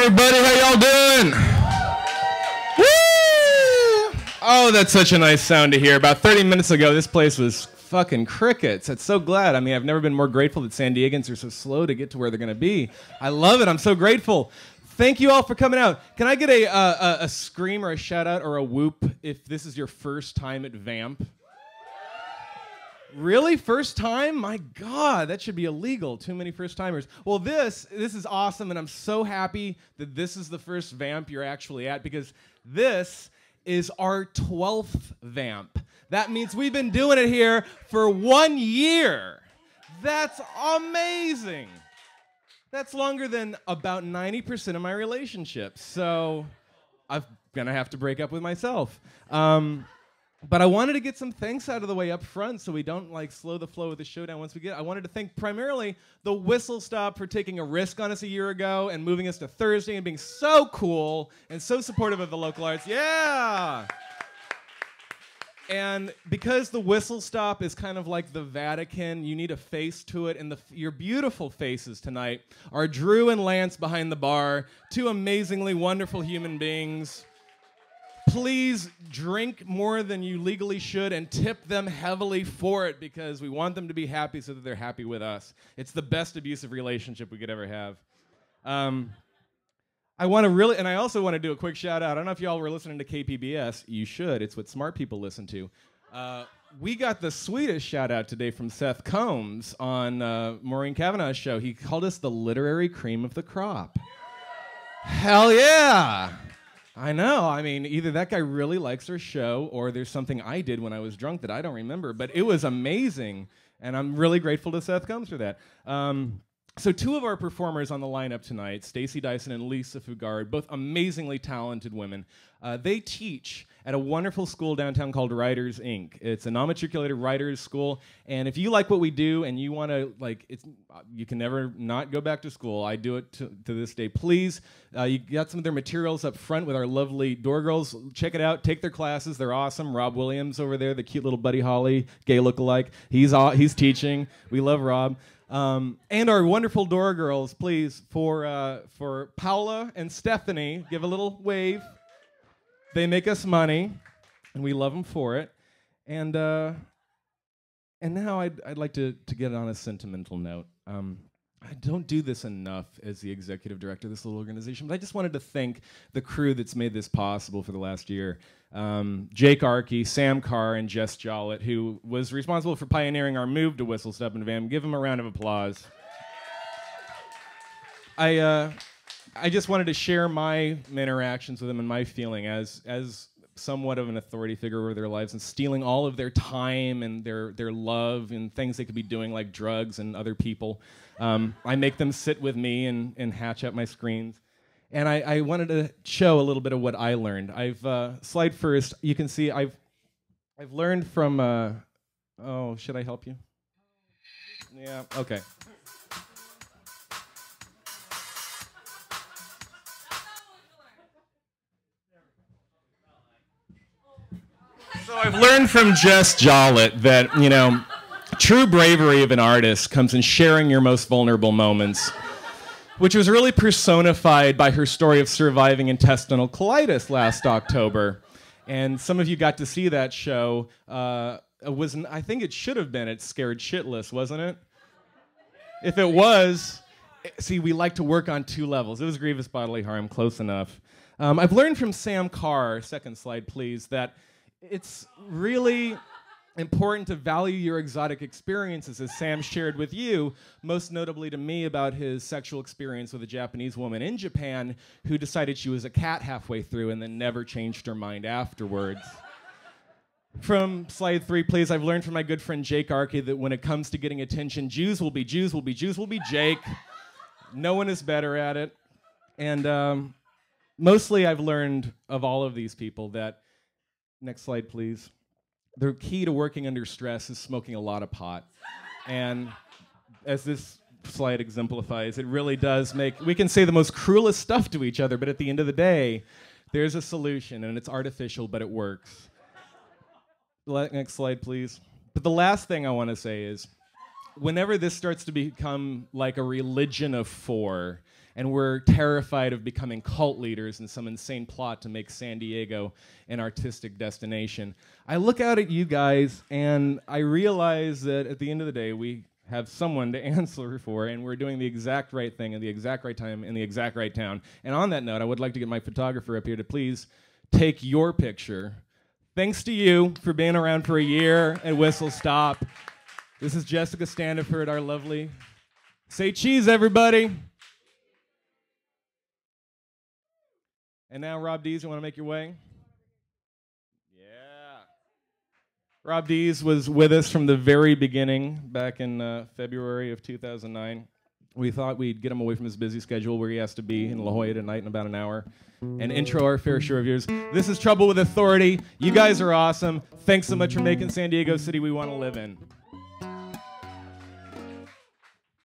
everybody, how y'all doing? Woo! Oh, that's such a nice sound to hear. About 30 minutes ago, this place was fucking crickets. I'm so glad. I mean, I've never been more grateful that San Diegans are so slow to get to where they're going to be. I love it. I'm so grateful. Thank you all for coming out. Can I get a scream or a shout out or a whoop if this is your first time at VAMP? Really? First time? My God, that should be illegal. Too many first timers. Well, this is awesome, and I'm so happy that this is the first VAMP you're actually at, because this is our 12th VAMP. That means we've been doing it here for 1 year. That's amazing. That's longer than about 90% of my relationships. So I'm gonna have to break up with myself. But I wanted to get some thanks out of the way up front so we don't like slow the flow of the show down once we get. I wanted to thank primarily the Whistle Stop for taking a risk on us a year ago and moving us to Thursday and being so cool and so supportive of the local arts. Yeah! And because the Whistle Stop is kind of like the Vatican, you need a face to it. And your beautiful faces tonight are Drew and Lance behind the bar, two amazingly wonderful human beings. Please drink more than you legally should and tip them heavily for it, because we want them to be happy so that they're happy with us. It's the best abusive relationship we could ever have. I want to really, and I also want to do a quick shout out. I don't know if y'all were listening to KPBS. You should. It's what smart people listen to. We got the sweetest shout out today from Seth Combs on Maureen Kavanaugh's show. He called us the literary cream of the crop. Hell yeah! I know. I mean, either that guy really likes our show or there's something I did when I was drunk that I don't remember. But it was amazing, and I'm really grateful to Seth Combs for that. So two of our performers on the lineup tonight, Stacey Dyson and Lisa Fugard, both amazingly talented women. They teach at a wonderful school downtown called Writers Inc. It's a non-matriculated writers school, and if you like what we do and you want to, you can never not go back to school. I do it to this day. Please, you got some of their materials up front with our lovely door girls. Check it out. Take their classes. They're awesome. Rob Williams over there, the cute little Buddy Holly, gay lookalike. He's teaching. We love Rob. And our wonderful door girls, please, for Paula and Stephanie, give a little wave. They make us money, and we love them for it. And now I'd like to get on a sentimental note. I don't do this enough as the executive director of this little organization, but I just wanted to thank the crew that's made this possible for the last year. Jake Arkey, Sam Carr, and Jess Jollett, who was responsible for pioneering our move to Whistle Stop and VAMP. Give them a round of applause. I just wanted to share my interactions with them and my feeling as somewhat of an authority figure over their lives and stealing all of their time and their love and things they could be doing like drugs and other people. I make them sit with me and hatch out my screens. And I wanted to show a little bit of what I learned. Slide first, you can see I've learned from, oh, should I help you? Yeah, okay. So I've learned from Jess Jollett that, true bravery of an artist comes in sharing your most vulnerable moments, which was really personified by her story of surviving intestinal colitis last October. And some of you got to see that show. I think it should have been at Scared Shitless, wasn't it? If it was, see, we like to work on two levels. It was grievous bodily harm, close enough. I've learned from Sam Carr, second slide please, that it's really important to value your exotic experiences, as Sam shared with you, most notably to me about his sexual experience with a Japanese woman in Japan who decided she was a cat halfway through and then never changed her mind afterwards. From slide 3, please, I've learned from my good friend Jake Arkey that when it comes to getting attention, Jews will be Jews will be Jews will be Jake. No one is better at it. And mostly I've learned of all of these people that, next slide please, the key to working under stress is smoking a lot of pot. And as this slide exemplifies, it really does we can say the most cruelest stuff to each other, but at the end of the day, there's a solution, and it's artificial, but it works. Next slide, please. But the last thing I want to say is, whenever this starts to become like a religion of four, and we're terrified of becoming cult leaders in some insane plot to make San Diego an artistic destination. I look out at you guys, and I realize that at the end of the day, we have someone to answer for, and we're doing the exact right thing at the exact right time in the exact right town. And on that note, I would like to get my photographer up here to please take your picture. Thanks to you for being around for a year at Whistle Stop. This is Jessica Standiford, our lovely. Say cheese, everybody. And now, Rob Dees, you want to make your way? Rob Dees was with us from the very beginning, back in February of 2009. We thought we'd get him away from his busy schedule where he has to be in La Jolla tonight in about an hour and intro our fair share of viewers. This is Trouble with Authority. You guys are awesome. Thanks so much for making San Diego City we want to live in.